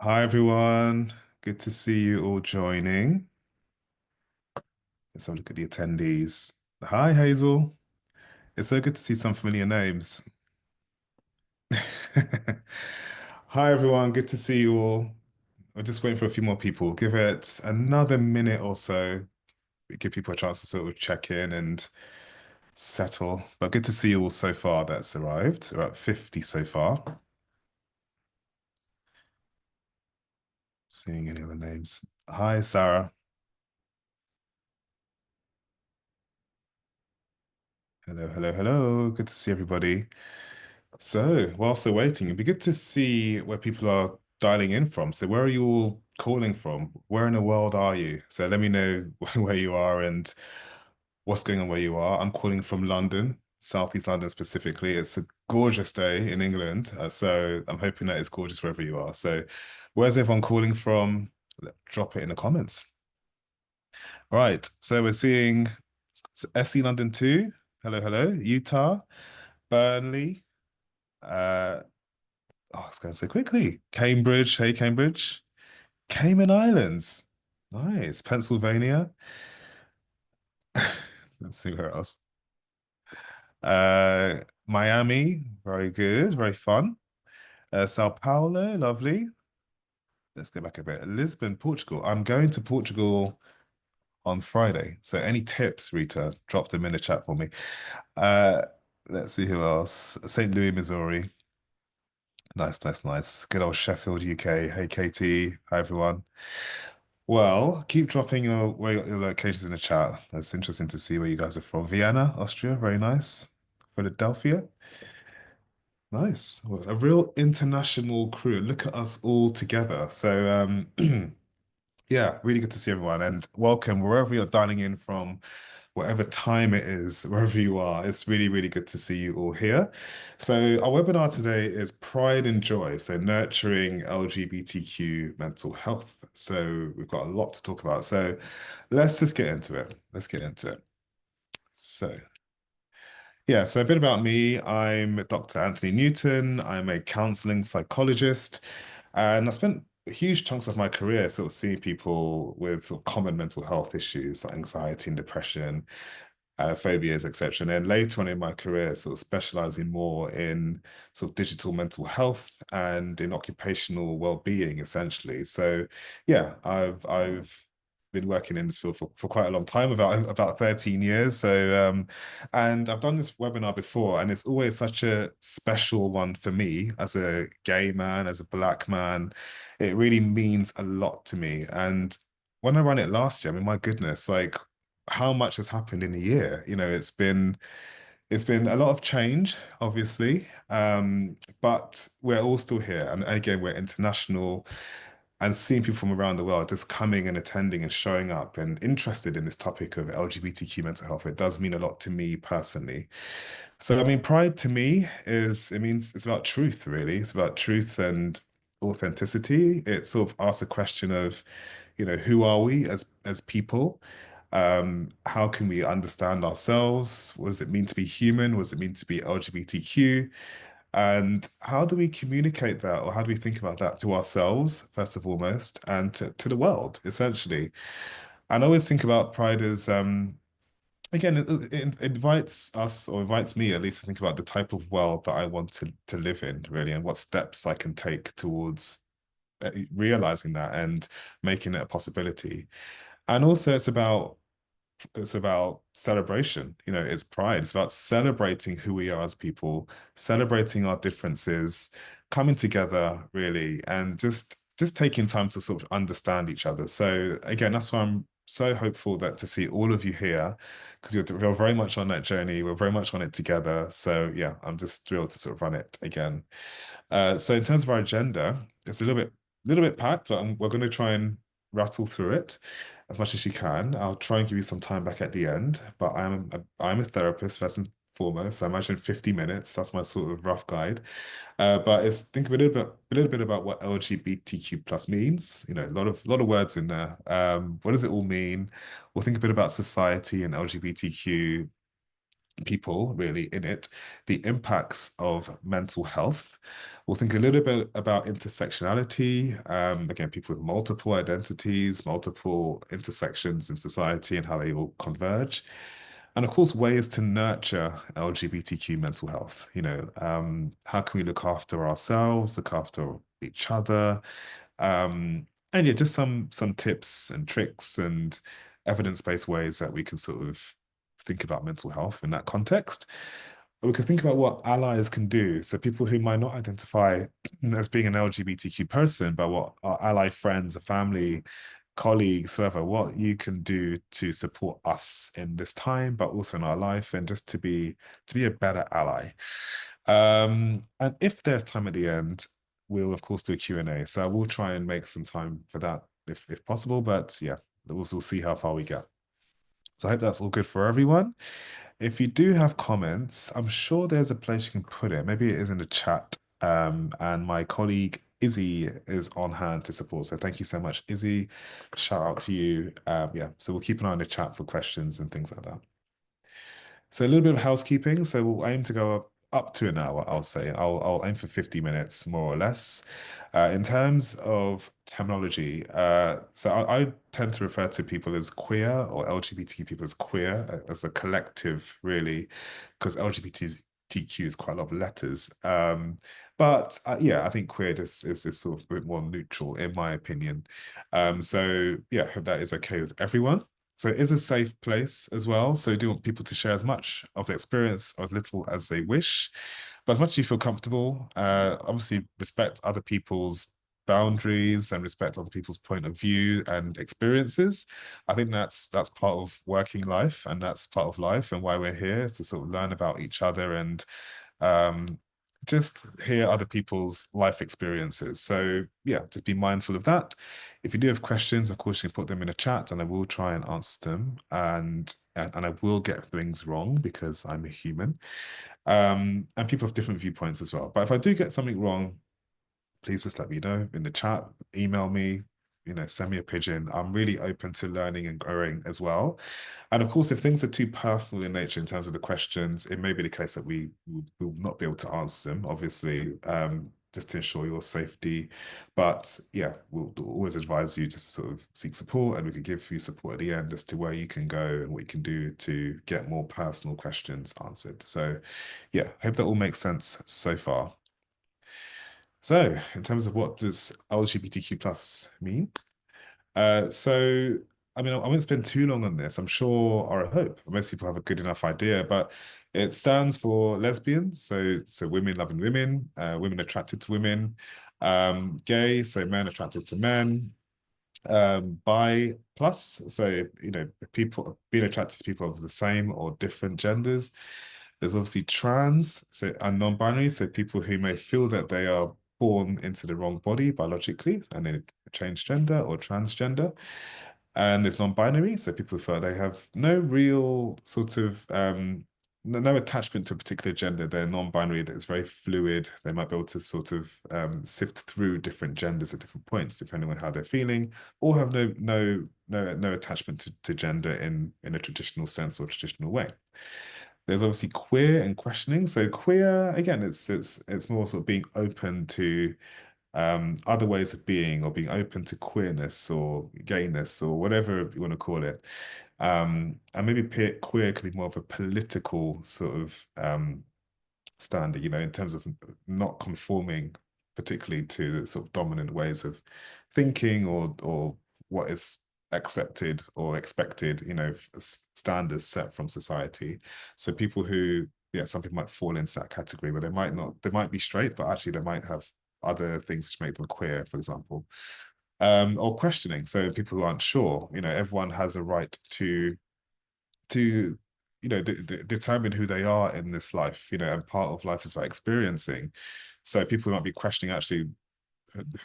Hi everyone. Good to see you all joining. Let's have a look at the attendees. Hi Hazel. It's so good to see some familiar names. Hi everyone. Good to see you all. We're just waiting for a few more people. Give it another minute or so. Give people a chance to sort of check in and settle. But good to see you all so far that's arrived. We're at 50 so far. Seeing any other names. Hi Sarah. Hello, hello, hello. Good to see everybody. So, whilst we're waiting, it'd be good to see where people are dialing in from. So, where are you all calling from? Where in the world are you? So, let me know where you are and what's going on where you are. I'm calling from London, Southeast London specifically. It's a gorgeous day in England. So, I'm hoping that it's gorgeous wherever you are. So, where's everyone calling from? Drop it in the comments. All right. So, we're seeing SE London 2. Hello, hello. Utah, Burnley. Uh, Oh, I was going to say quickly. Cambridge. Hey, Cambridge. Cayman Islands. Nice. Pennsylvania. Let's see where else. Miami. Very good. Very fun. Sao Paulo. Lovely. Let's go back a bit. Lisbon, Portugal. I'm going to Portugal on Friday. So any tips, Rita, drop them in the chat for me. Uh, let's see who else. St. Louis, Missouri. Nice, nice, nice. Good old Sheffield, UK. Hey, Katie. Hi, everyone. Well, keep dropping your locations in the chat. That's interesting to see where you guys are from. Vienna, Austria, very nice. Philadelphia, nice. Well, a real international crew. Look at us all together. So, yeah, really good to see everyone and welcome wherever you're dialing in from, whatever time it is, wherever you are. It's really, really good to see you all here. So, our webinar today is Pride and Joy, so nurturing LGBTQ mental health. So, we've got a lot to talk about. So, let's just get into it. Let's get into it. So, yeah, so a bit about me. I'm Dr. Anthony Newton. I'm a counseling psychologist, and I spent huge chunks of my career sort of seeing people with sort of common mental health issues like anxiety and depression, phobias, etc. And then later on in my career, sort of specializing more in sort of digital mental health and in occupational well-being, essentially. So, yeah, I've been working in this field for quite a long time, about 13 years. So, and I've done this webinar before, and it's always such a special one for me as a gay man, as a black man. It really means a lot to me. And when I ran it last year, I mean, my goodness, like how much has happened in a year. It's been a lot of change, obviously, but we're all still here. And again, we're international and seeing people from around the world just coming and attending and showing up and interested in this topic of LGBTQ mental health. It does mean a lot to me personally. So, I mean, pride to me it means it's about truth, really. It's about truth and authenticity. It sort of asks a question of, who are we as people? How can we understand ourselves? What does it mean to be human? What does it mean to be LGBTQ? And how do we communicate that, or how do we think about that to ourselves, first and foremost, and to the world, essentially? And I always think about pride as again, it invites us or invites me at least to think about the type of world that I want to live in, really, and what steps I can take towards realizing that and making it a possibility. And also it's about celebration. It's pride. It's about celebrating who we are as people, celebrating our differences, coming together really, and just taking time to sort of understand each other. So again, that's why I'm so hopeful that to see all of you here, because you're very much on that journey. We're very much on it together. So yeah, I'm just thrilled to sort of run it again. So in terms of our agenda, it's a little bit packed, but we're going to try and rattle through it as much as you can. I'll try and give you some time back at the end, but I'm a therapist first and foremost. So I imagine 50 minutes. That's my sort of rough guide. But it's think of a little bit about what LGBTQ plus means. A lot of words in there. What does it all mean? We'll think a bit about society and LGBTQ people really in it, the impacts of mental health. We'll think a little bit about intersectionality, again, people with multiple identities, multiple intersections in society and how they all converge. And of course, ways to nurture LGBTQ mental health. How can we look after ourselves, look after each other? And yeah, just some tips and tricks and evidence-based ways that we can sort of think about mental health in that context. We can think about what allies can do. So people who might not identify as being an LGBTQ person, but what our ally friends, family, colleagues, whoever, what you can do to support us in this time, but also in our life, and just to be a better ally. And if there's time at the end, we'll of course do a Q&A. So I will try and make some time for that if possible. But yeah, we'll see how far we get. So I hope that's all good for everyone. If you do have comments, I'm sure there's a place you can put it. Maybe it is in the chat. And my colleague Izzy is on hand to support. So thank you so much, Izzy. Shout out to you. Yeah, so we'll keep an eye on the chat for questions and things like that. So a little bit of housekeeping. So we'll aim to go up to an hour, I'll say. I'll aim for 50 minutes, more or less. In terms of terminology, so I tend to refer to people as queer or LGBT people as queer as a collective, really, because LGBTQ is quite a lot of letters. But yeah, I think queer is sort of a bit more neutral, in my opinion. So yeah, hope that is okay with everyone. So it is a safe place as well. So we do want people to share as much of the experience or as little as they wish, but as much as you feel comfortable. Obviously, respect other people's boundaries and respect other people's point of view and experiences. I think that's part of working life, and that's part of life, and why we're here is to sort of learn about each other and um, just hear other people's life experiences. So yeah, just be mindful of that. If you do have questions, of course, you can put them in a chat and I will try and answer them. And I will get things wrong because I'm a human. And people have different viewpoints as well. But if I do get something wrong, please just let me know in the chat, email me, send me a pigeon. I'm really open to learning and growing as well. And of course, if things are too personal in nature in terms of the questions, it may be the case that we will not be able to answer them, obviously, just to ensure your safety. But yeah, we'll always advise you to sort of seek support, and we can give you support at the end as to where you can go and what you can do to get more personal questions answered. So yeah, hope that all makes sense so far. So, in terms of what does LGBTQ plus mean? So I mean, I won't spend too long on this. I'm sure, or I hope, most people have a good enough idea, but it stands for lesbian, so women loving women, women attracted to women, gay, so men attracted to men, bi plus, so people being attracted to people of the same or different genders. There's obviously trans, so and non-binary, so people who may feel that they are born into the wrong body biologically and they change gender or transgender. And there's non-binary, so people feel they have no real sort of no attachment to a particular gender. They're non-binary, that is very fluid. They might be able to sort of sift through different genders at different points, depending on how they're feeling, or have no attachment to gender in a traditional sense or traditional way. There's obviously queer and questioning. So queer, again, it's more sort of being open to other ways of being, or being open to queerness or gayness or whatever you want to call it. And maybe queer could be more of a political sort of standard, in terms of not conforming particularly to the sort of dominant ways of thinking or what is accepted or expected, standards set from society. So people who, yeah, some people might fall into that category, but they might be straight, but actually they might have other things which make them queer, for example. Or questioning. So people who aren't sure, everyone has a right to determine who they are in this life, and part of life is about experiencing. So people might be questioning, actually,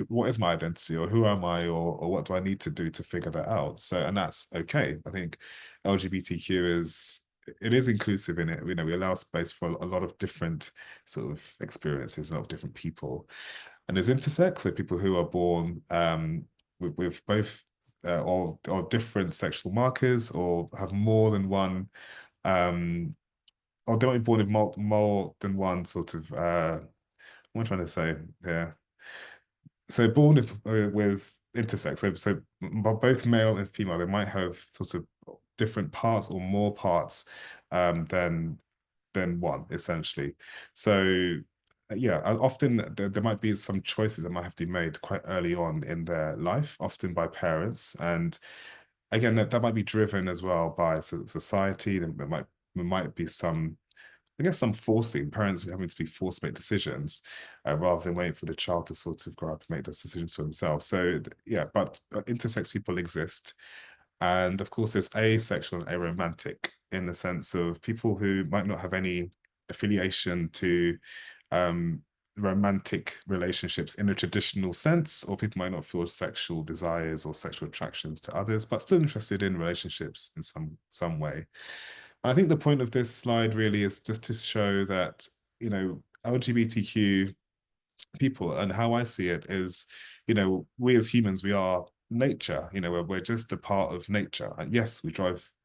what is my identity, or who am I, or what do I need to do to figure that out? So, and that's okay. I think LGBTQ is inclusive in it. We allow space for a lot of different sort of experiences, a lot of different people. And there's intersex, so people who are born with both or different sexual markers, or have more than one um or they might be born with more than one sort of what am I trying to say here? So born with intersex, so both male and female, they might have sort of different parts or more parts than one, essentially. So yeah, and often there might be some choices that might have to be made quite early on in their life, often by parents. And again, that might be driven as well by society. There might be some, I guess, some forcing parents having to be forced to make decisions rather than waiting for the child to sort of grow up and make those decisions for themselves. So yeah, but intersex people exist. And of course, there's asexual and aromantic in the sense of people who might not have any affiliation to um, romantic relationships in a traditional sense, or people might not feel sexual desires or sexual attractions to others, but still interested in relationships in some way. I think the point of this slide really is just to show that, LGBTQ people, and how I see it is, we as humans, we are nature, we're just a part of nature. And yes,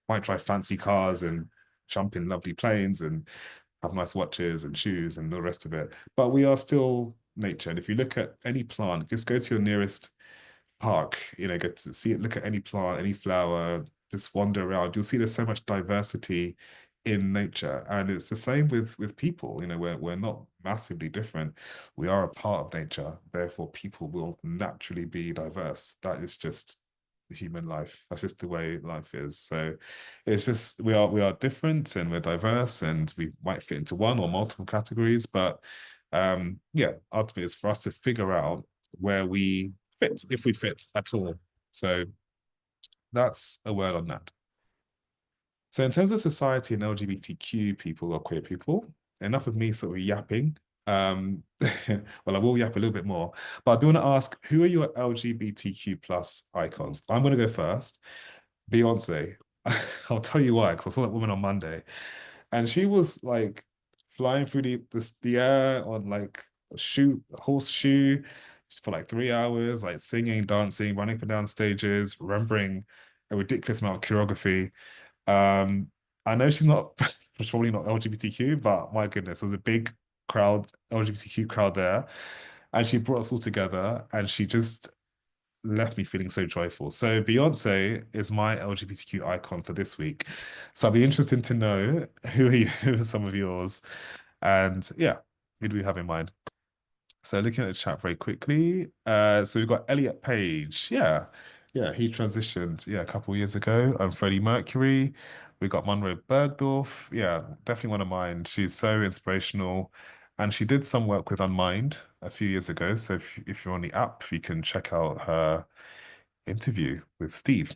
might drive fancy cars and jump in lovely planes and have nice watches and shoes and the rest of it. But we are still nature. And if you look at any plant, just go to your nearest park, get to see it, look at any plant, any flower, just wander around. You'll see there's so much diversity in nature. And it's the same with people, we're not massively different. We are a part of nature, therefore people will naturally be diverse. That is just human life. That's just the way life is. So it's just we are different and we're diverse and we might fit into one or multiple categories, but yeah, ultimately it's for us to figure out where we fit, if we fit at all. So that's a word on that. So in terms of society and LGBTQ people or queer people, enough of me sort of yapping. Well, I will yap a little bit more, but I do want to ask, who are your LGBTQ plus icons? I'm going to go first. Beyonce. I'll tell you why, because I saw that woman on Monday, and she was like flying through the air on like a horseshoe for like 3 hours, like singing, dancing, running up and down stages, remembering a ridiculous amount of choreography. Um, I know she's not probably not LGBTQ, but my goodness, there's a big crowd, LGBTQ crowd there, and she brought us all together, and she just left me feeling so joyful. So Beyonce is my LGBTQ icon for this week. So I'd be interested to know who are some of yours, and yeah, who do we have in mind? So looking at the chat very quickly. So we've got Elliot Page. Yeah. Yeah, he transitioned, yeah, a couple of years ago. And Freddie Mercury. We got Monroe Bergdorf. Yeah, definitely one of mine. She's so inspirational. And she did some work with Unmind a few years ago. So if you're on the app, you can check out her interview with Steve.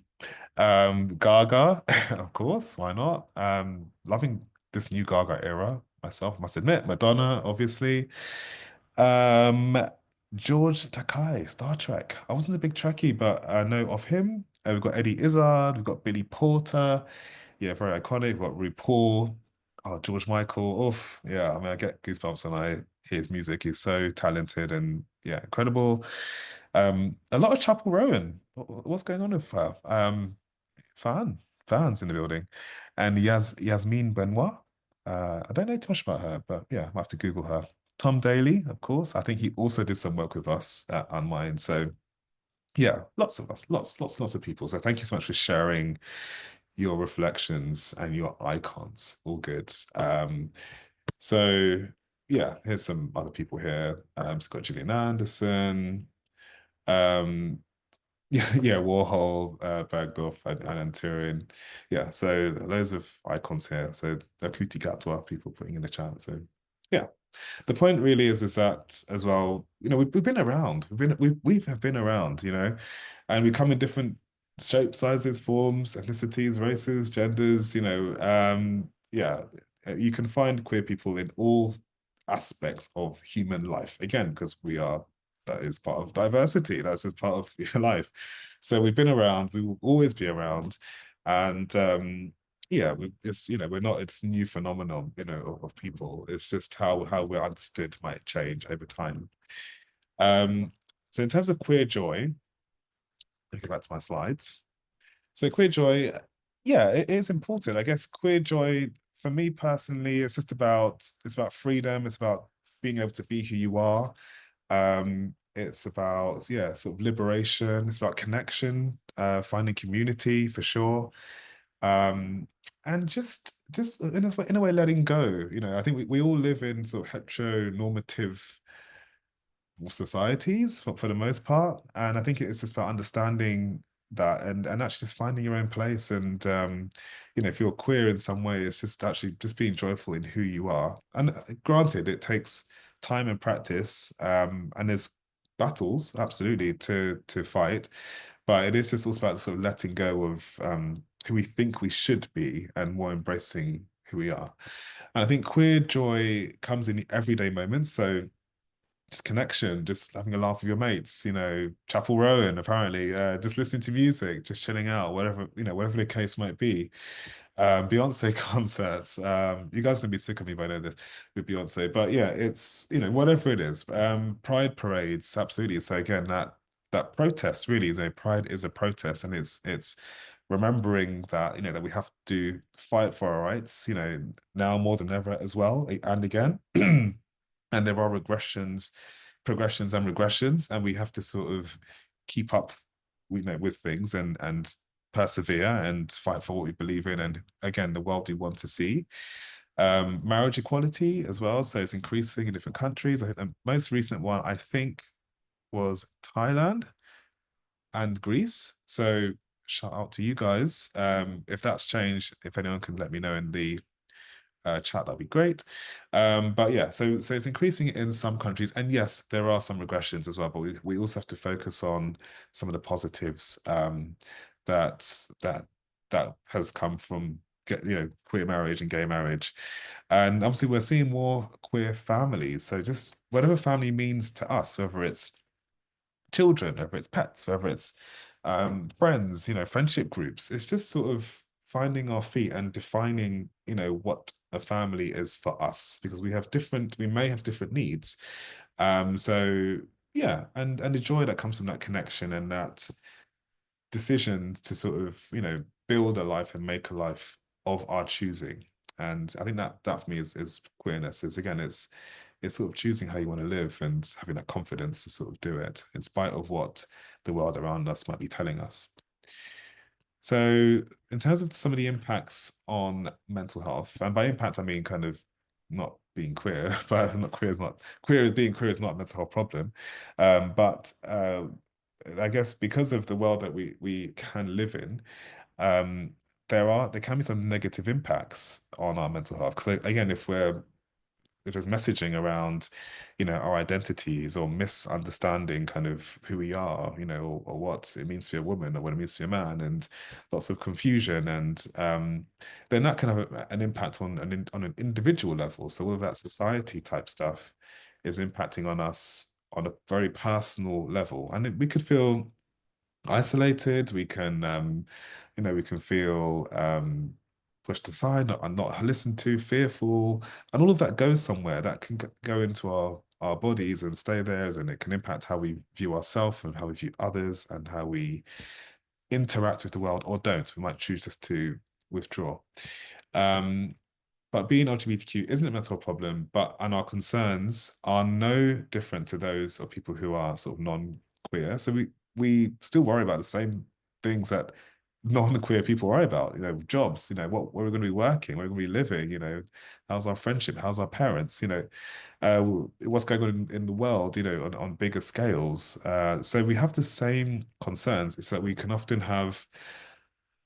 Gaga, of course, why not? Loving this new Gaga era myself, must admit. Madonna, obviously. Um, George Takai, Star Trek. I wasn't a big Trekkie, but I know of him. We've got Eddie Izzard, we've got Billy Porter. Yeah, very iconic. We've got RuPaul. Oh, George Michael. Oof. Yeah, I mean, I get goosebumps when I hear his music. He's so talented and yeah, incredible. A lot of Chapel Rowan. What's going on with her? Fan, fans in the building. And Yasmin Benoit. I don't know too much about her, but yeah, I have to Google her. Tom Daly, of course. I think he also did some work with us at Unmind. So yeah, lots of us, lots of people. So thank you so much for sharing your reflections and your icons. All good. So yeah, here's some other people here. Scott Gillian Anderson. Um, yeah, Warhol, Bergdorf, and Turin. Yeah, so loads of icons here. So Akuti Gatwa, people putting in the chat. So yeah, the point really is that as well, we've been around. We have been around, and we come in different shapes, sizes, forms, ethnicities, races, genders, yeah, you can find queer people in all aspects of human life. Again, because that is part of diversity. That's just part of your life. So we've been around, we will always be around. And yeah, we're not, it's a new phenomenon, of people. It's just how we're understood might change over time. So in terms of queer joy, let me go back to my slides. So queer joy, yeah, it is important. I guess queer joy for me personally, it's about freedom. It's about being able to be who you are. It's about, yeah, sort of liberation. It's about connection, finding community for sure. Um, and just in a way, letting go. You know, I think we all live in sort of heteronormative societies for the most part. And I think it's just about understanding that and actually just finding your own place. And you know, if you're queer in some way, it's just actually just being joyful in who you are. And granted, it takes time and practice, and there's battles absolutely to fight, but it is just also about sort of letting go of who we think we should be and more embracing who we are. And I think queer joy comes in the everyday moments. So just connection, just having a laugh with your mates, you know, Chapel Rowan, apparently, just listening to music, just chilling out, whatever, you know, whatever the case might be. Beyonce concerts. You guys are gonna be sick of me by now this with Beyonce, but yeah, it's you know, whatever it is. Pride parades, absolutely. So again, that protest really is a pride is a protest, and it's remembering that, you know, that we have to fight for our rights, you know, now more than ever as well, and again. And there are progressions and regressions, and we have to sort of keep up, you know, with things and persevere and fight for what we believe in, and again, the world we want to see. Marriage equality as well, so it's increasing in different countries. I think the most recent one, I think, was Thailand and Greece. So shout out to you guys. If that's changed, if anyone can let me know in the chat, that'd be great. But yeah, so it's increasing in some countries, and yes, there are some regressions as well. But we also have to focus on some of the positives that that that has come from you know, queer marriage and gay marriage, and obviously we're seeing more queer families. So just whatever family means to us, whether it's children, whether it's pets, whether it's friends, you know, friendship groups. It's just sort of finding our feet and defining, you know, what a family is for us, because we may have different needs. So yeah, and the joy that comes from that connection and that decision to sort of, you know, build a life and make a life of our choosing. And I think that for me is queerness. Is again, it's sort of choosing how you want to live and having that confidence to sort of do it in spite of what the world around us might be telling us. So, in terms of some of the impacts on mental health, and by impact I mean kind of not being queer, but not queer is not queer being queer is not a mental health problem. But I guess because of the world that we can live in, um, there can be some negative impacts on our mental health. Because again, if there's messaging around, you know, our identities or misunderstanding kind of who we are, you know, or what it means to be a woman or what it means to be a man, and lots of confusion, and then that can have an impact on an individual level. So all of that society type stuff is impacting on us on a very personal level, and we could feel isolated. We can, you know, we can feel pushed aside, not listened to, fearful, and all of that goes somewhere that can go into our bodies and stay there, and it can impact how we view ourselves and how we view others and how we interact with the world, or don't. We might choose just to withdraw. Um, but being LGBTQ isn't a mental problem, and our concerns are no different to those of people who are sort of non-queer. So we still worry about the same things that non-queer people worry about, you know, jobs, you know, where we're going to be working, where we're going to be living, you know, how's our friendship, how's our parents, you know, what's going on in the world, you know, on bigger scales. So we have the same concerns. It's that we can often have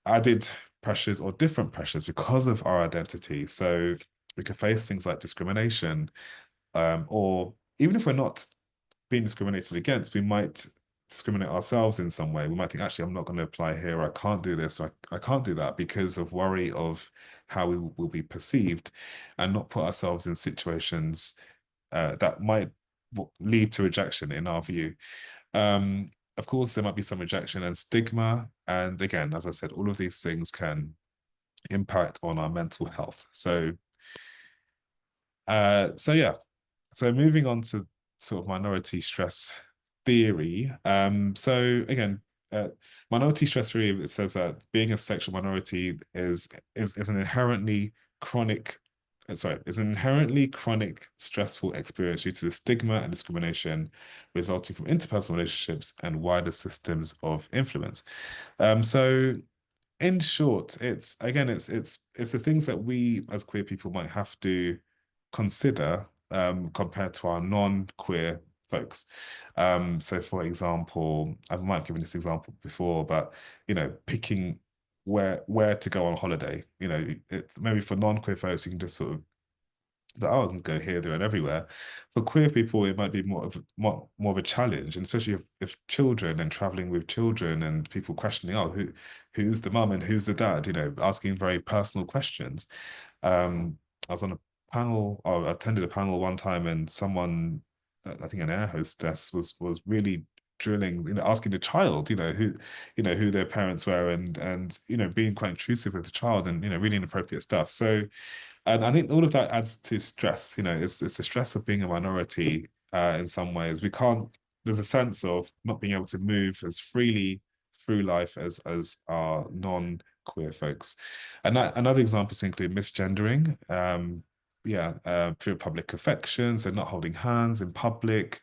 added pressures or different pressures because of our identity. So we could face things like discrimination, or even if we're not being discriminated against, we might discriminate ourselves in some way. We might think, actually, I'm not going to apply here. Or I can't do this. Or I can't do that because of worry of how we will be perceived, and not put ourselves in situations that might lead to rejection in our view. Of course, there might be some rejection and stigma. And again, as I said, all of these things can impact on our mental health. So yeah. So moving on to sort of minority stress theory. So again, uh, minority stress theory, it says that being a sexual minority is an inherently chronic, sorry, is an inherently chronic, stressful experience due to the stigma and discrimination resulting from interpersonal relationships and wider systems of influence. So in short, it's again, it's the things that we as queer people might have to consider compared to our non-queer folks. So for example, I might have given this example before, but picking where to go on holiday. Maybe for non-queer folks, you can just sort of I can go here, there, and everywhere. For queer people, it might be more of a challenge, and especially if children and traveling with children and people questioning, oh, who's the mum and who's the dad? Asking very personal questions. I was on a panel, or attended a panel one time, and someone, I think an air hostess, was really drilling, asking the child, who their parents were, and being quite intrusive with the child, and really inappropriate stuff. So. And I think all of that adds to stress. It's the stress of being a minority in some ways. There's a sense of not being able to move as freely through life as our non-queer folks. And another examples include misgendering, through public affections and not holding hands in public,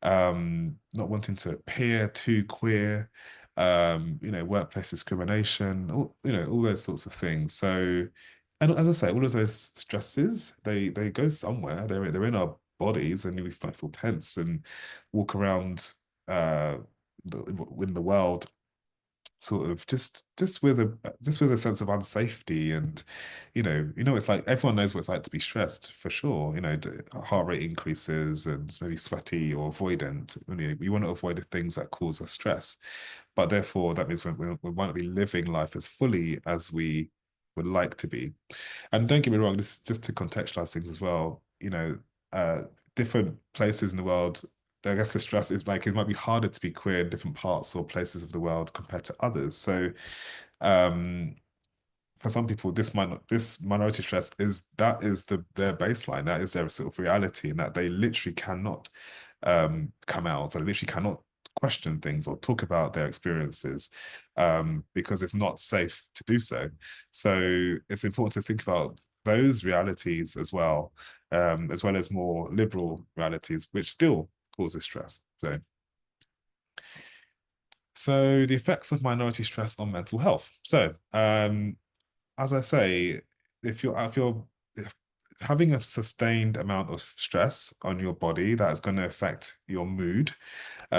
not wanting to appear too queer, workplace discrimination, all those sorts of things. So, and as I say, all of those stresses, they go somewhere. They're in our bodies, and we might feel tense and walk around in the world sort of just with a sense of unsafety. And it's like everyone knows what it's like to be stressed, for sure. Heart rate increases and maybe sweaty or avoidant. We want to avoid the things that cause us stress, but therefore that means we might not be living life as fully as we would like to be. And don't get me wrong, this just to contextualize things as well. Uh different places in the world, I guess the stress is like it might be harder to be queer in different parts or places of the world compared to others. So um for some people, this minority stress is their baseline, that is their sort of reality, and that they literally cannot come out, or they literally cannot question things or talk about their experiences because it's not safe to do so. So it's important to think about those realities as well as more liberal realities, which still causes stress. So the effects of minority stress on mental health. So as I say, if having a sustained amount of stress on your body, that's going to affect your mood.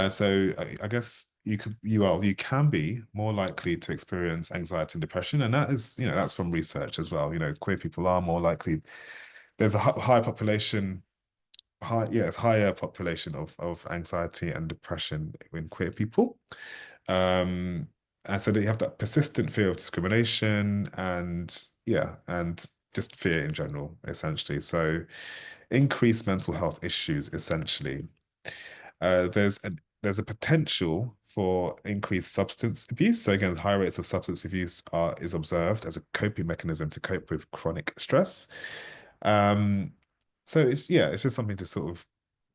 So I guess you can be more likely to experience anxiety and depression, and that's from research as well. Queer people are more likely. There's a higher population. It's higher population of anxiety and depression in queer people. Um, and so they have that persistent fear of discrimination and just fear in general, essentially. So increased mental health issues, essentially. There's a potential for increased substance abuse. So again, high rates of substance abuse is observed as a coping mechanism to cope with chronic stress. Um, so it's just something to sort of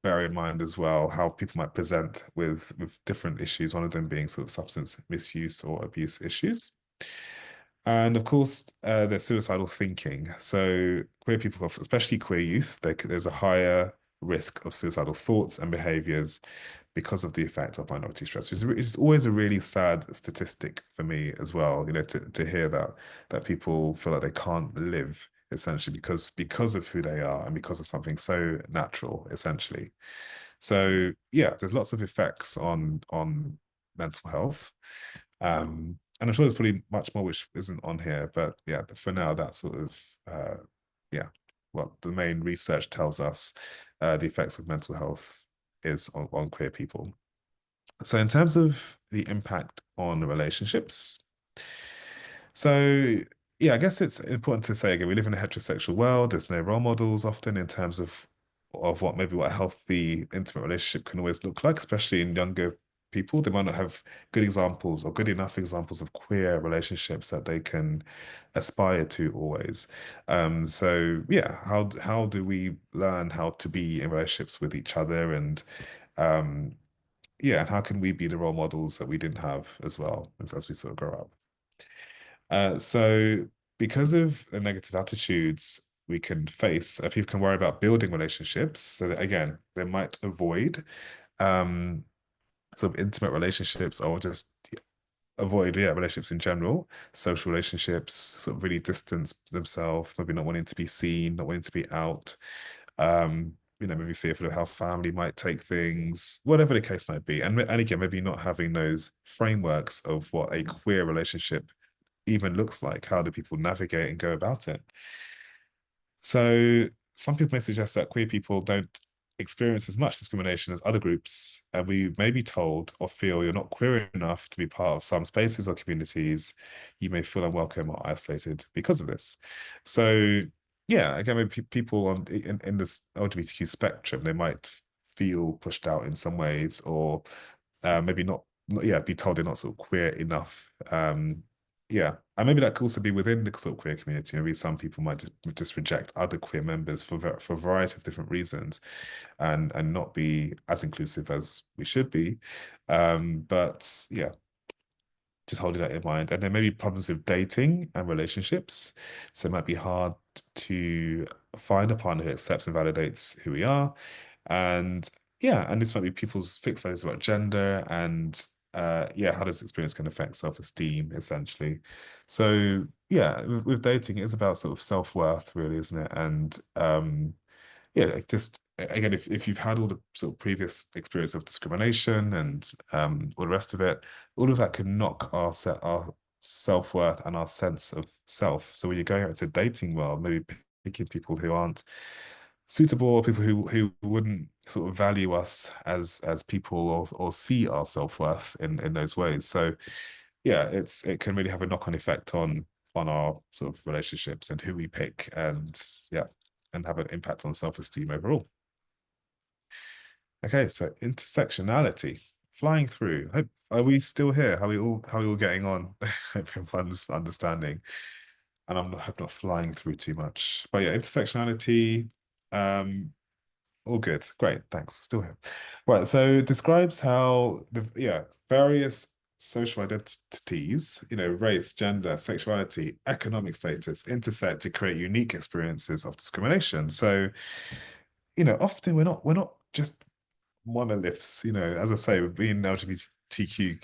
bear in mind as well, how people might present with different issues, one of them being sort of substance misuse or abuse issues. And of course, there's suicidal thinking. So queer people, especially queer youth, there's a higher risk of suicidal thoughts and behaviors because of the effect of minority stress. It's always a really sad statistic for me as well, to hear that people feel like they can't live essentially because of who they are and because of something so natural, essentially. So yeah, there's lots of effects on mental health. And I'm sure there's probably much more which isn't on here, but yeah, for now, that's sort of yeah, what the main research tells us the effects of mental health is on queer people. So in terms of the impact on relationships, so yeah, I guess it's important to say again, we live in a heterosexual world. There's no role models often in terms of what a healthy, intimate relationship can always look like, especially in younger people. They might not have good examples or good enough examples of queer relationships that they can aspire to always. So yeah, how do we learn how to be in relationships with each other, and yeah, and how can we be the role models that we didn't have as well as we sort of grow up? So because of the negative attitudes we can face, people can worry about building relationships. So that, again, they might avoid um, sort of intimate relationships or just avoid, yeah, relationships in general, social relationships, sort of really distance themselves, maybe not wanting to be seen, not wanting to be out. Maybe fearful of how family might take things, whatever the case might be. And again, maybe not having those frameworks of what a queer relationship even looks like. How do people navigate and go about it? So some people may suggest that queer people don't experience as much discrimination as other groups, and we may be told or feel you're not queer enough to be part of some spaces or communities. You may feel unwelcome or isolated because of this. So yeah, again, maybe people in this LGBTQ spectrum, they might feel pushed out in some ways, or maybe yeah, be told they're not sort of queer enough. Yeah, and maybe that could also be within the sort of queer community. Maybe some people might just reject other queer members for a variety of different reasons, and not be as inclusive as we should be. But yeah, just holding that in mind. And then maybe problems with dating and relationships. So it might be hard to find a partner who accepts and validates who we are. And yeah, and this might be people's fixed ideas about gender and yeah, how this experience can affect self-esteem, essentially. So yeah, with dating, it's about sort of self-worth, really, isn't it? And yeah, like just again, if you've had all the sort of previous experience of discrimination and all the rest of it, all of that can knock our self-worth and our sense of self. So when you're going out to dating world, maybe picking people who aren't suitable, or people who wouldn't sort of value us as people, or see our self-worth in those ways. So yeah, it can really have a knock-on effect on our sort of relationships and who we pick, and yeah, and have an impact on self-esteem overall. Okay, so intersectionality, flying through. Are we still here? How are we all getting on? Everyone's understanding, and I'm not flying through too much. But yeah, intersectionality. Um, all good. Great. Thanks. Still here. Right. So it describes how yeah, various social identities, race, gender, sexuality, economic status intersect to create unique experiences of discrimination. So, often we're not just monoliths, as I say, being LGBTQ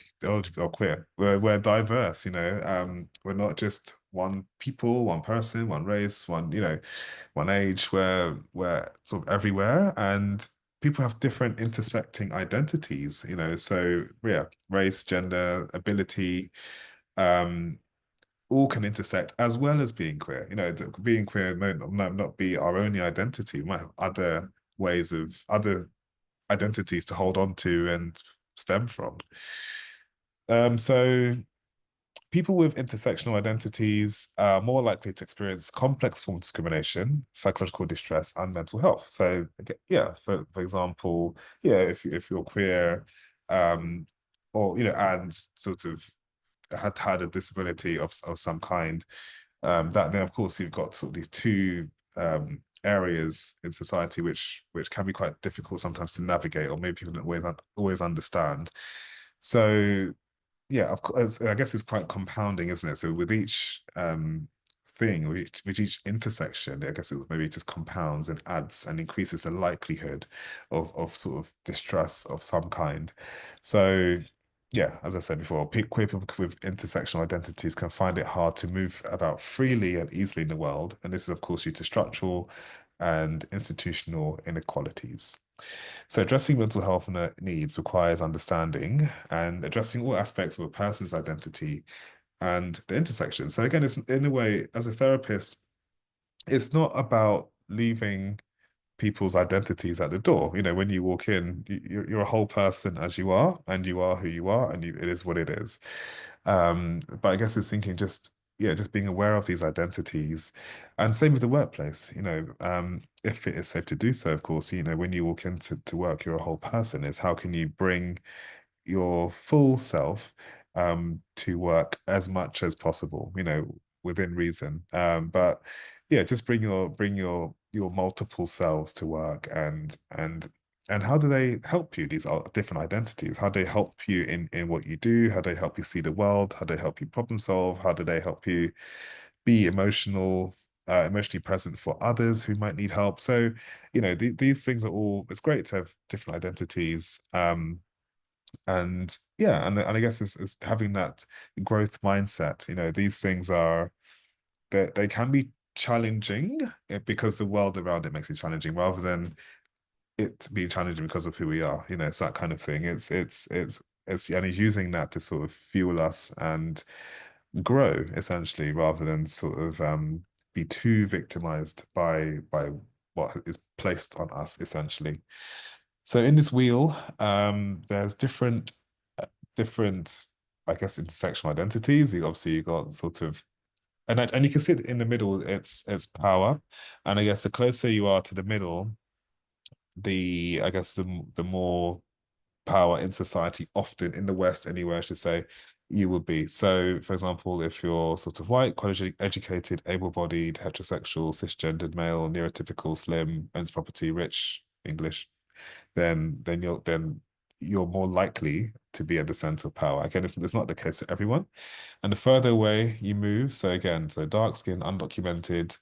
or queer, we're diverse, we're not just one people, one person, one race, one age. We're sort of everywhere, and people have different intersecting identities, so yeah, race, gender, ability, um, all can intersect, as well as being queer. Being queer might not be our only identity. We might have other identities to hold on to and stem from. So people with intersectional identities are more likely to experience complex form of discrimination, psychological distress, and mental health. So yeah, for example, yeah, if you're queer, or and sort of had a disability of some kind, that then of course you've got sort of these two areas in society which can be quite difficult sometimes to navigate, or maybe people don't always understand. So yeah, of course, I guess it's quite compounding, isn't it? So with each thing, with each intersection, I guess it maybe just compounds and adds and increases the likelihood of sort of distress of some kind. So yeah, as I said before, queer people with intersectional identities can find it hard to move about freely and easily in the world, and this is of course due to structural and institutional inequalities. So addressing mental health needs requires understanding and addressing all aspects of a person's identity and the intersection. So again, it's in a way, as a therapist, it's not about leaving people's identities at the door. When you walk in, you're a whole person as you are, and you are who you are, and it is what it is. But I guess it's thinking just, yeah, just being aware of these identities, and same with the workplace. If it is safe to do so, of course. When you walk into work, you're a whole person. Is how can you bring your full self to work as much as possible, within reason. But yeah, just bring your multiple selves to work, and how do they help you? These are different identities. How do they help you in what you do? How do they help you see the world? How do they help you problem solve? How do they help you be emotionally present for others who might need help. So, these things are all, it's great to have different identities. And yeah, and I guess it's having that growth mindset. These things are, they can be challenging because the world around it makes it challenging rather than it being challenging because of who we are. It's that kind of thing. And he's using that to sort of fuel us and grow essentially, rather than sort of be too victimized by what is placed on us essentially. So in this wheel, there's different, I guess, intersectional identities. You got sort of, and you can see it in the middle. It's power, and I guess the closer you are to the middle, I guess the more power in society, often in the West anyway, I should say, you will be. So, for example, if you're sort of white, college educated, able-bodied, heterosexual, cisgendered male, neurotypical, slim, owns property, rich, English, then you're more likely to be at the center of power. Again, it's not the case for everyone. And the further away you move, so again, so dark skin, undocumented,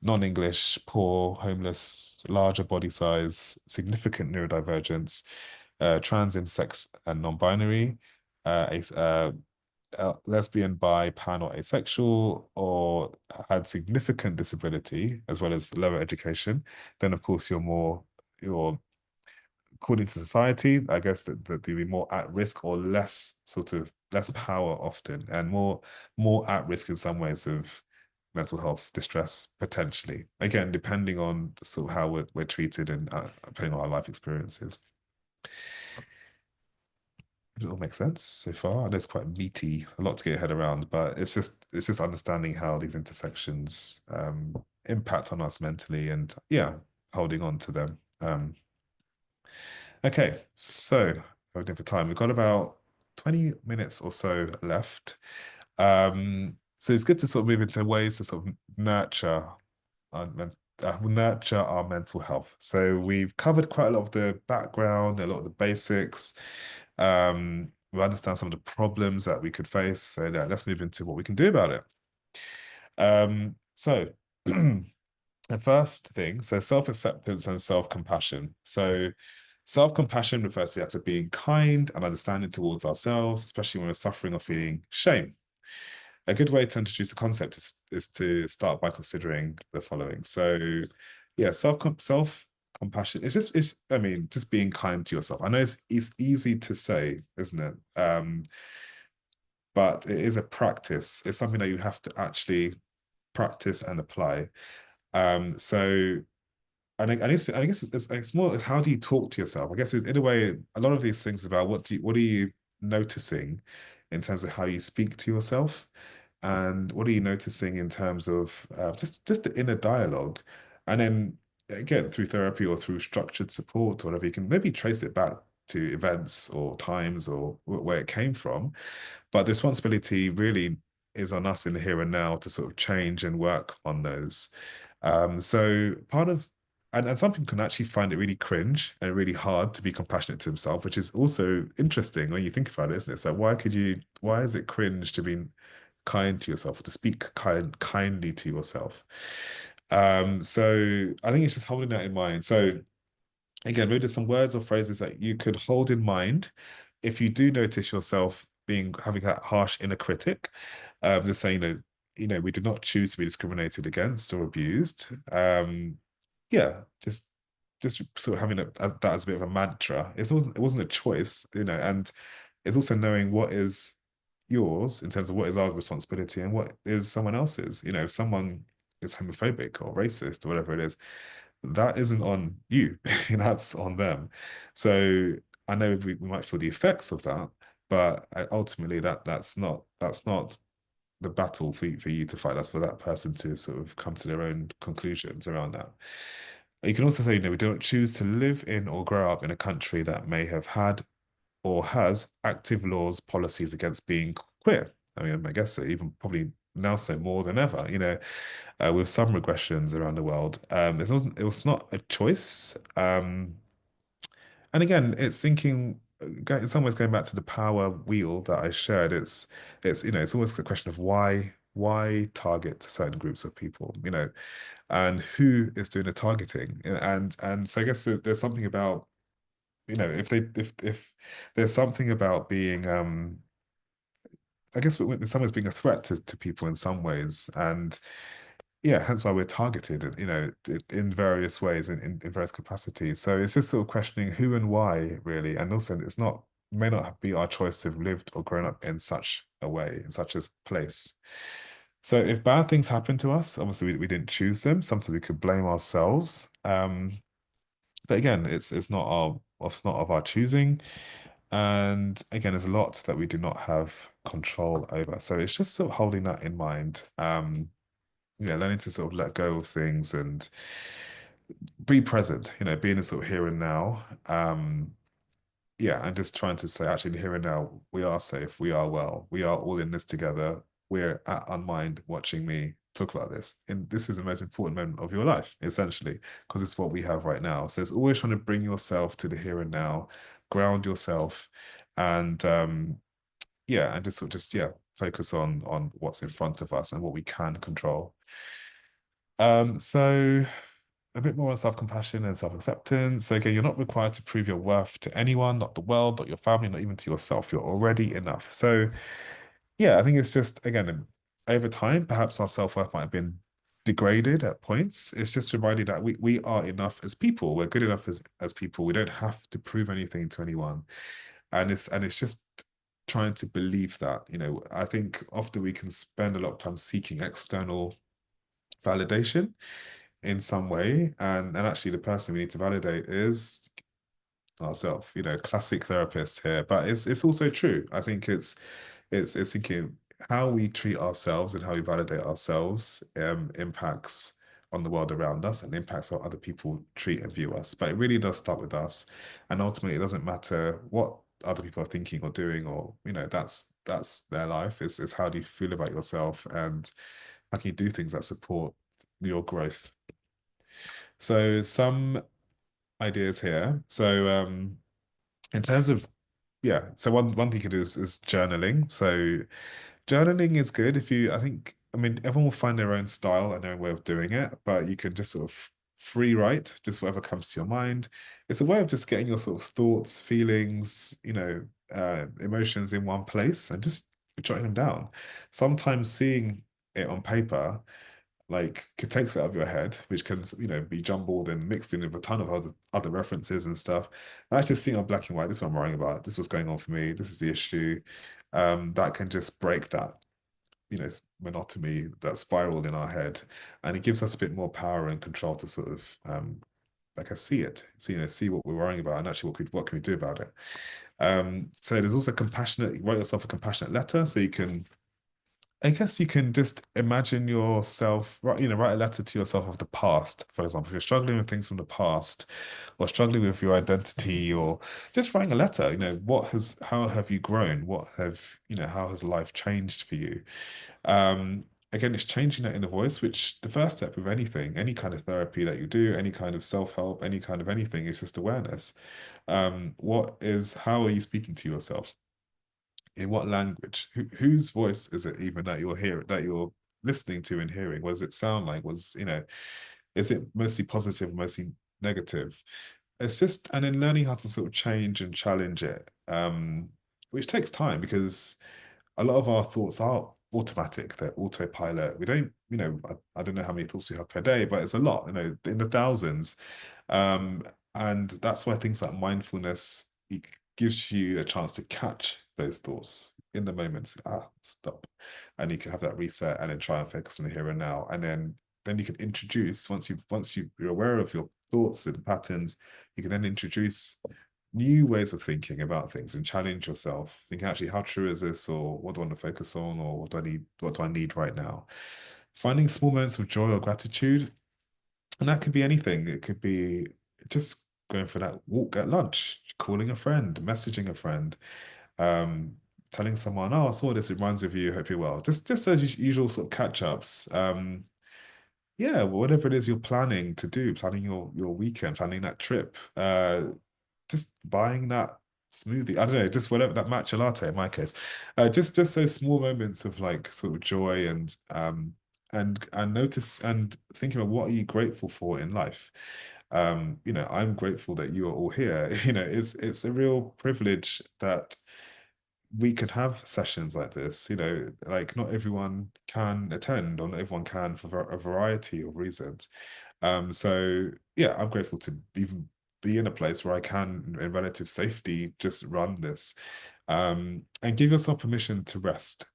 non-English, poor, homeless, larger body size, significant neurodivergence, trans, intersex, and non-binary, lesbian, bi, pan, or asexual, or had significant disability as well as lower education, then of course you're according to society, I guess that you'll be more at risk or less power often, and more at risk in some ways of mental health distress potentially. Again, depending on sort of how we're treated and depending on our life experiences. Does it all make sense so far? I know it's quite meaty, a lot to get your head around, but it's just understanding how these intersections impact on us mentally and yeah, holding on to them. Okay, so looking for time. We've got about 20 minutes or so left. So it's good to sort of move into ways to sort of nurture our mental health. So we've covered quite a lot of the background, a lot of the basics. We understand some of the problems that we could face. So yeah, let's move into what we can do about it. So the first thing, so self-acceptance and self-compassion. So self-compassion refers to being kind and understanding towards ourselves, especially when we're suffering or feeling shame. A good way to introduce the concept is to start by considering the following. So, yeah, self-compassion. I mean, just being kind to yourself. I know it's easy to say, isn't it? But it is a practice. It's something that you have to actually practice and apply. So I guess it's more how do you talk to yourself? I guess in a way, a lot of these things about what are you noticing in terms of how you speak to yourself, and what are you noticing in terms of just the inner dialogue, and then again through therapy or through structured support or whatever, you can maybe trace it back to events or times or where it came from. But the responsibility really is on us in the here and now to sort of change and work on those. So part of and some people can actually find it really cringe and really hard to be compassionate to himself, which is also interesting when you think about it, isn't it? So why is it cringe to be kind to yourself or to speak kindly to yourself? So I think it's just holding that in mind. So again, maybe there's some words or phrases that you could hold in mind if you do notice yourself having that harsh inner critic. Just saying that, we did not choose to be discriminated against or abused. Yeah, just sort of having that as a bit of a mantra. It wasn't a choice, and it's also knowing what is yours in terms of what is our responsibility and what is someone else's. If someone is homophobic or racist or whatever it is, that isn't on you, that's on them. So I know we might feel the effects of that, but ultimately that's not the battle for you to fight. That's for that person to sort of come to their own conclusions around that. You can also say, we don't choose to live in or grow up in a country that may have had or has active laws, policies against being queer. I mean, I guess even probably now so more than ever, with some regressions around the world. It was not a choice. And again, it's thinking, in some ways, going back to the power wheel that I shared. It's almost a question of why why target certain groups of people, and who is doing the targeting? And so I guess there's something about, if there's something about being I guess when someone's being a threat to people in some ways, and yeah, hence why we're targeted, in various ways, in various capacities. So it's just sort of questioning who and why, really. And also, it's not, may not be our choice to have lived or grown up in such a way, in such a place. So if bad things happen to us, obviously we didn't choose them, something we could blame ourselves. But again, it's not of our choosing. And again, there's a lot that we do not have control over. So it's just sort of holding that in mind. Learning to sort of let go of things and be present, being in sort of here and now. Yeah, and just trying to say, actually, here and now, we are safe, we are well, we are all in this together. We're at Unmind watching me talk about this. And this is the most important moment of your life, essentially, because it's what we have right now. So it's always trying to bring yourself to the here and now, ground yourself, and yeah, and just sort of focus on what's in front of us and what we can control. So a bit more on self-compassion and self-acceptance. So again, you're not required to prove your worth to anyone, not the world, not your family, not even to yourself. You're already enough. So yeah, I think it's just, again, over time, perhaps our self-worth might have been degraded at points. It's just reminding that we are enough as people. We're good enough as people. We don't have to prove anything to anyone. And it's just trying to believe that, I think often we can spend a lot of time seeking external validation in some way. And actually the person we need to validate is ourselves, classic therapist here. But it's also true. I think it's thinking how we treat ourselves and how we validate ourselves impacts on the world around us and impacts how other people treat and view us. But it really does start with us. And ultimately it doesn't matter what other people are thinking or doing, or that's their life. It's how do you feel about yourself, and how can you do things that support your growth. So some ideas here. So in terms of, yeah, so one thing you could do is journaling. So journaling is good if you, I think, I mean, everyone will find their own style and their own way of doing it, but you can just sort of free write just whatever comes to your mind. It's a way of just getting your sort of thoughts, feelings, emotions in one place and just jotting them down. Sometimes seeing it on paper like it takes it out of your head, which can, be jumbled and mixed in with a ton of other references and stuff. And actually seeing on black and white, this is what I'm worrying about, this is what's going on for me, this is the issue. That can just break that, monotony, that spiral in our head. And it gives us a bit more power and control to sort of like I see it. So, see what we're worrying about and actually what can we do about it. So there's also compassionate, write yourself a compassionate letter so you can, I guess you can just imagine yourself, write a letter to yourself of the past. For example, if you're struggling with things from the past or struggling with your identity or just writing a letter, how have you grown? How has life changed for you? Again, it's changing that inner voice, which the first step with anything, any kind of therapy that you do, any kind of self-help, any kind of anything, is just awareness. How are you speaking to yourself? In what language? Whose voice is it even that you're hearing, that you're listening to and hearing? What does it sound like? Is it mostly positive, mostly negative? It's just, and then learning how to sort of change and challenge it, which takes time because a lot of our thoughts are automatic, they're autopilot. We don't, I don't know how many thoughts we have per day, but it's a lot, in the thousands. Um, and that's why things like mindfulness, it gives you a chance to catch those thoughts in the moment. Stop. And you can have that reset and then try and focus on the here and now. And then you can introduce, you're aware of your thoughts and patterns, you can then introduce new ways of thinking about things and challenge yourself. Think actually, how true is this, or what do I want to focus on, or what do I need right now? Finding small moments of joy or gratitude, and that could be anything. It could be just going for that walk at lunch, calling a friend, messaging a friend, um, telling someone, "Oh, I saw this. It reminds me of you. Hope you're well." Just those usual sort of catch ups. Yeah, whatever it is you're planning to do, planning your weekend, planning that trip, just buying that smoothie. I don't know, just whatever that matcha latte in my case. Just those small moments of like sort of joy and notice and thinking about what are you grateful for in life. I'm grateful that you are all here. It's a real privilege that we could have sessions like this. Like not everyone can attend, or not everyone can for a variety of reasons. So yeah, I'm grateful to even be in a place where I can, in relative safety, just run this. And give yourself permission to rest.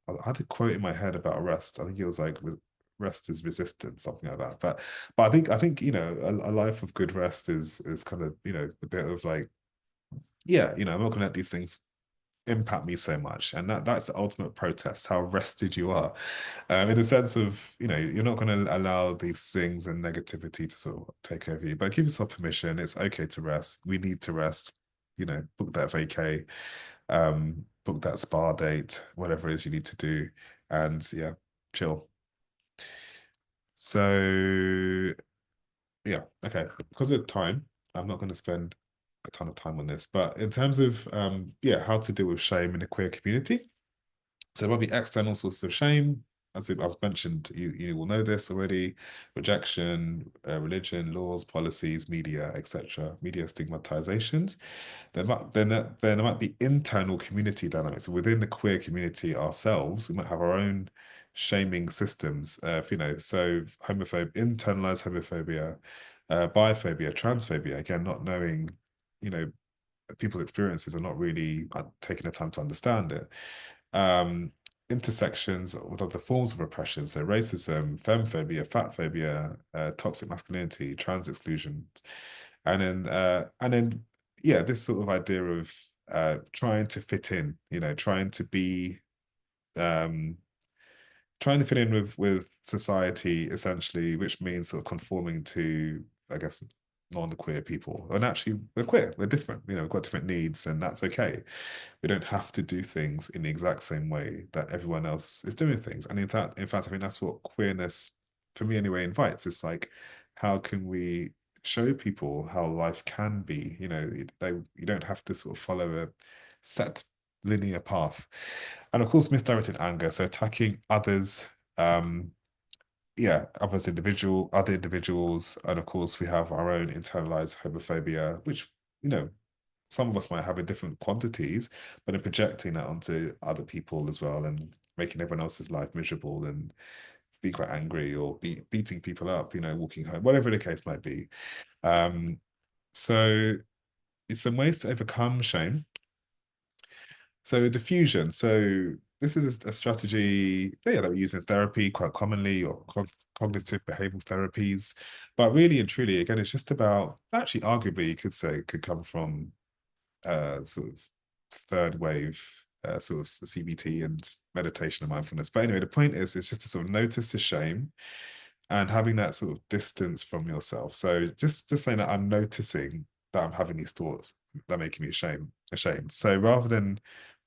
I had a quote in my head about rest. I think it was like rest is resistance, something like that. But I think a life of good rest is kind of a bit of like, yeah, I'm not gonna let these things impact me so much. And that's the ultimate protest, how rested you are. In the sense of, you're not going to allow these things and negativity to sort of take over you, but give yourself permission. It's okay to rest. We need to rest. Book that vacay, book that spa date, whatever it is you need to do. And yeah, chill. So yeah, okay. Because of time, I'm not going to spend a ton of time on this, but in terms of yeah, how to deal with shame in the queer community. So there'll be external sources of shame. As mentioned, you will know this already: rejection, religion, laws, policies, media, etc. Media stigmatizations. Then there might be internal community dynamics. So within the queer community ourselves, we might have our own shaming systems. So internalized homophobia, biphobia, transphobia. Again, not knowing, you know, people's experiences are not really taking the time to understand it. um, Intersections with other forms of oppression, so racism, femphobia, fat phobia, toxic masculinity, trans exclusion, and then yeah, this sort of idea of trying to fit in, um, trying to fit in with society essentially, which means sort of conforming to, I guess, non-queer people. And actually, we're queer, we're different, we've got different needs, and that's okay. We don't have to do things in the exact same way that everyone else is doing things. And in fact, I think that's what queerness, for me anyway, invites. It's like, how can we show people how life can be? You don't have to sort of follow a set linear path. And of course, misdirected anger, so attacking others, um, yeah, other individuals, and of course we have our own internalized homophobia, which, you know, some of us might have in different quantities, but in projecting that onto other people as well, and making everyone else's life miserable, and be quite angry, or beating people up, walking home, whatever the case might be. Um, so it's some ways to overcome shame. So diffusion. So this is a strategy, yeah, that we use in therapy quite commonly, or cognitive behavioral therapies. But really and truly, again, it's just about, actually, arguably, you could say it could come from sort of third wave sort of CBT and meditation and mindfulness. But anyway, the point is, it's just to sort of notice the shame and having that sort of distance from yourself. So just saying that I'm noticing that I'm having these thoughts that are making me ashamed. So rather than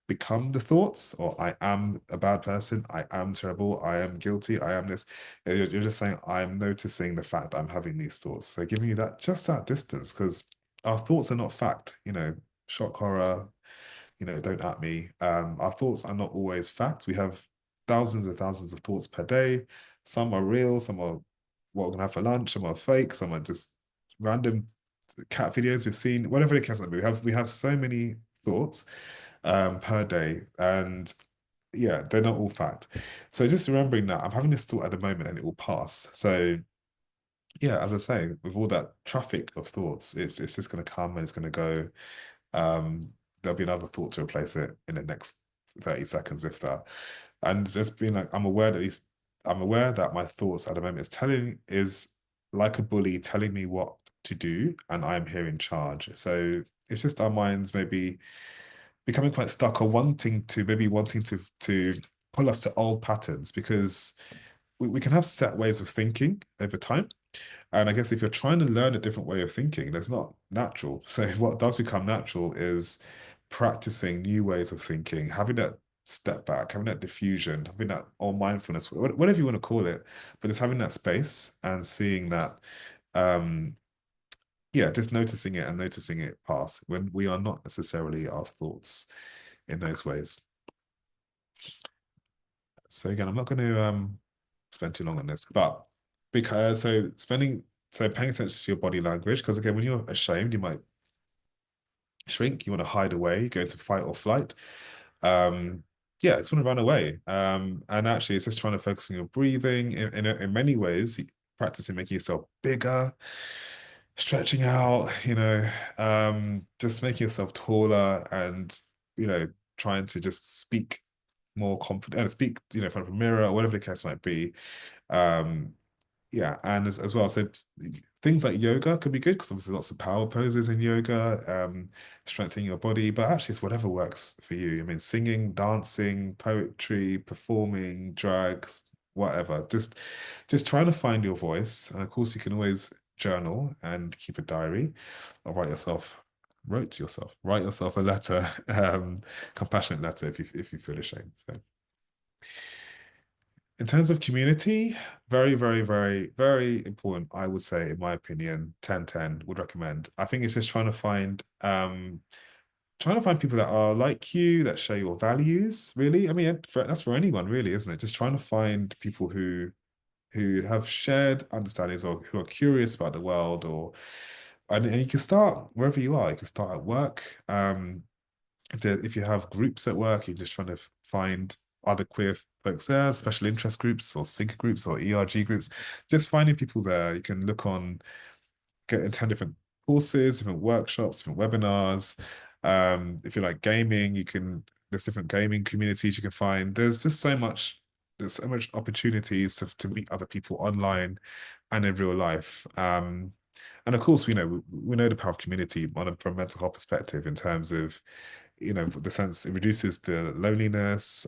become the thoughts, or I am a bad person, I am terrible, I am guilty, I am this, you're just saying, I'm noticing the fact that I'm having these thoughts. So giving you that distance, because our thoughts are not fact. Shock horror, don't at me. Our thoughts are not always fact. We have thousands and thousands of thoughts per day. Some are real, some are what we're gonna have for lunch, some are fake, some are just random cat videos we've seen, whatever the case might be. We have so many thoughts per day, and yeah, they're not all fact. So just remembering that I'm having this thought at the moment and it will pass. So yeah, as I say, with all that traffic of thoughts, it's just going to come and it's going to go. um, there'll be another thought to replace it in the next 30 seconds, if that. And there's been like, I'm aware that my thoughts at the moment is like a bully telling me what to do, and I'm here in charge. So it's just our minds maybe becoming quite stuck, or wanting to pull us to old patterns, because we can have set ways of thinking over time. And I guess if you're trying to learn a different way of thinking, that's not natural. So what does become natural is practicing new ways of thinking, having that step back, having that diffusion, having that, or mindfulness, whatever you want to call it, but just having that space and seeing that um yeah, just noticing it and noticing it pass when we are not necessarily our thoughts in those ways. So again, I'm not going to spend too long on this, but because so paying attention to your body language, because again, when you're ashamed, you might shrink, you want to hide away, go into fight or flight. Um, yeah, it's want to run away. And actually, it's just trying to focus on your breathing. In many ways, practicing making yourself bigger, stretching out, just making yourself taller, and trying to just speak more confident and speak, in front of a mirror or whatever the case might be. Um, yeah, and as well, so things like yoga could be good because obviously lots of power poses in yoga, strengthening your body, but actually it's whatever works for you. I mean, singing, dancing, poetry, performing, drugs, whatever. Just trying to find your voice. And of course, you can always journal and keep a diary or write yourself a letter, compassionate letter if you feel ashamed. So in terms of community, very, very, very, very important, I would say, in my opinion, 10-10 would recommend. I think it's just trying to find people that are like you, that share your values, really. I mean, that's for anyone, really, isn't it? Just trying to find people who have shared understandings or who are curious about the world and you can start wherever you are. You can start at work. If you have groups at work, you're just trying to find other queer folks there, special interest groups or sync groups or ERG groups. Just finding people there. You can look on, attend different courses, different workshops, different webinars. If you like gaming, there's different gaming communities you can find. There's so much opportunities to meet other people online and in real life. And of course, we know the power of community from a mental health perspective in terms of the sense it reduces the loneliness,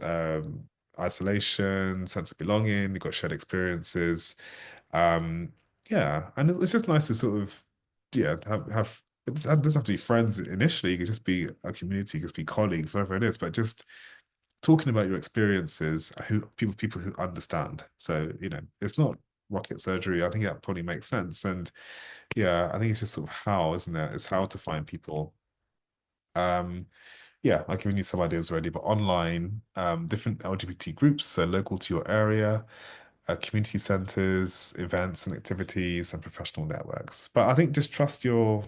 isolation, sense of belonging. You've got shared experiences. Um, yeah, and it's just nice to sort of, yeah, have it doesn't have to be friends initially. It could just be a community, it could just be colleagues, whatever it is. But just talking about your experiences, people who understand. So, it's not rocket surgery. I think that probably makes sense. And yeah, I think it's just sort of how, isn't it? It's how to find people. Um, yeah, I've given you some ideas already, but online, different LGBT groups, so local to your area, community centers, events and activities, and professional networks. But I think just trust your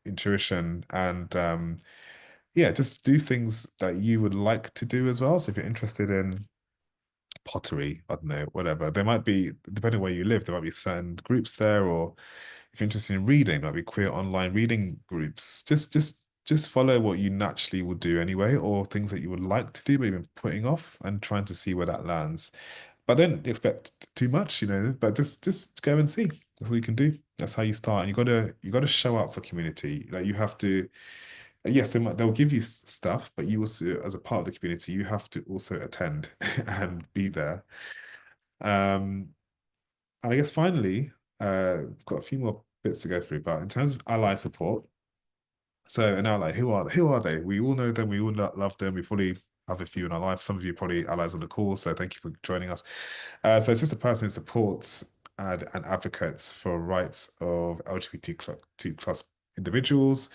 intuition and yeah, just do things that you would like to do as well. So if you're interested in pottery, I don't know, whatever, there might be, depending on where you live, there might be certain groups there, or if you're interested in reading, there might be queer online reading groups. Just follow what you naturally would do anyway, or things that you would like to do, but you've been putting off and trying to see where that lands. But then expect too much, but just go and see. That's all you can do. That's how you start. And you gotta show up for community. Like you have to, yes, they'll give you stuff, but you also, as a part of the community, you have to also attend and be there. Um, and I guess finally, I've got a few more bits to go through, but in terms of ally support, so an ally, who are they? We all know them, we all love them, we probably have a few in our life. Some of you are probably allies on the call, so thank you for joining us. So it's just a person who supports and advocates for rights of LGBTQ plus individuals,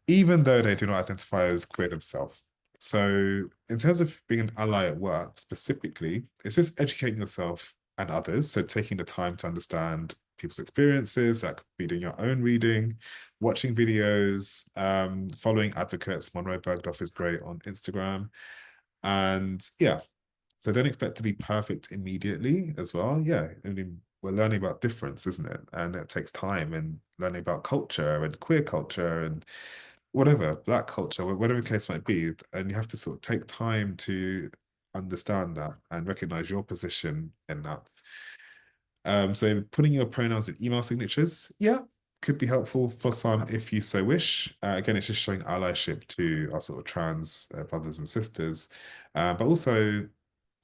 even though they do not identify as queer themselves. So, in terms of being an ally at work specifically, it's just educating yourself and others. So, taking the time to understand people's experiences, that could be doing your own reading, watching videos, following advocates. Monroe Bergdorf is great on Instagram. And yeah, so don't expect to be perfect immediately as well. Yeah, I mean, we're learning about difference, isn't it? And it takes time and learning about culture and queer culture and whatever, black culture, whatever the case might be. And you have to sort of take time to understand that and recognize your position in that. So putting your pronouns in email signatures, yeah, could be helpful for some if you so wish. Again, it's just showing allyship to our sort of trans brothers and sisters. But also,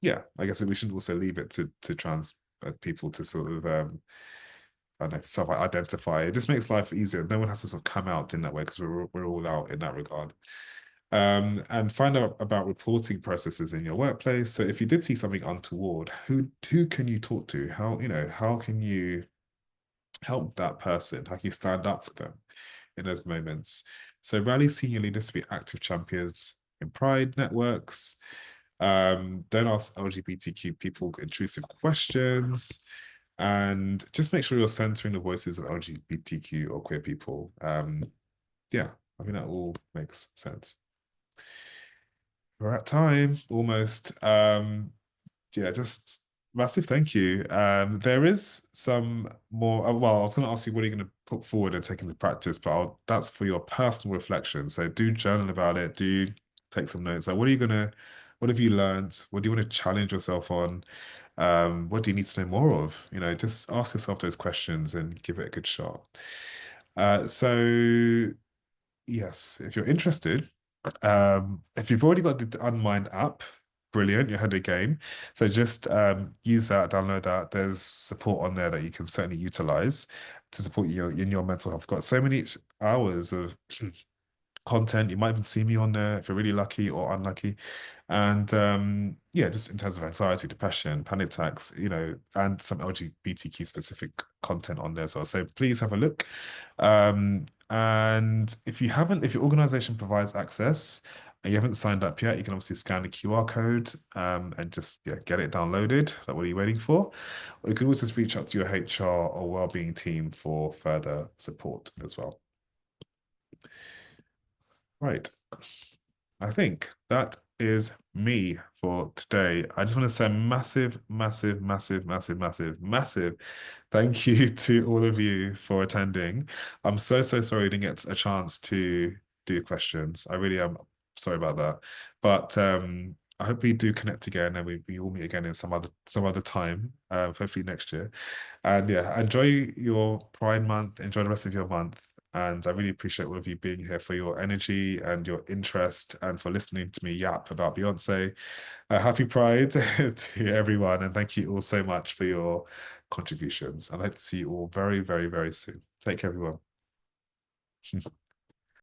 yeah, I guess we shouldn't also leave it to trans people to sort of I don't know, self-identify. It just makes life easier. No one has to sort of come out in that way because we're all out in that regard. And find out about reporting processes in your workplace. So if you did see something untoward, who can you talk to? How can you help that person? How can you stand up for them in those moments? So rally senior leaders to be active champions in pride networks. Don't ask LGBTQ people intrusive questions. And just make sure you're centering the voices of LGBTQ or queer people. Yeah, I think that all makes sense. We're at time almost. Yeah, just massive thank you. There is some more. Well, I was going to ask you what are you going to put forward and take into practice, but that's for your personal reflection. So do journal about it. Do take some notes. Like, what have you learned? What do you want to challenge yourself on? What do you need to know more of? Just ask yourself those questions and give it a good shot. So yes, if you're interested. If you've already got the Unmind app, brilliant, you're ahead of the game. So just use that, download that. There's support on there that you can certainly utilize to support you in your mental health. I've got so many hours of content. You might even see me on there if you're really lucky or unlucky. And yeah, just in terms of anxiety, depression, panic attacks, and some LGBTQ specific content on there as well. So please have a look. And if your organization provides access and you haven't signed up yet, you can obviously scan the QR code and just get it downloaded. Like, what are you waiting for? Or you can also just reach out to your HR or wellbeing team for further support as well. Right. I think that is me for today. I just want to say massive, massive, massive, massive, massive, massive thank you to all of you for attending. I'm so, so sorry I didn't get a chance to do questions. I really am sorry about that. But I hope we do connect again and we all meet again in some other time, hopefully next year. And yeah, enjoy your Pride Month, enjoy the rest of your month. And I really appreciate all of you being here for your energy and your interest and for listening to me yap about Beyonce. Happy Pride to everyone. And thank you all so much for your contributions. And I hope to see you all very, very, very soon. Take care, everyone.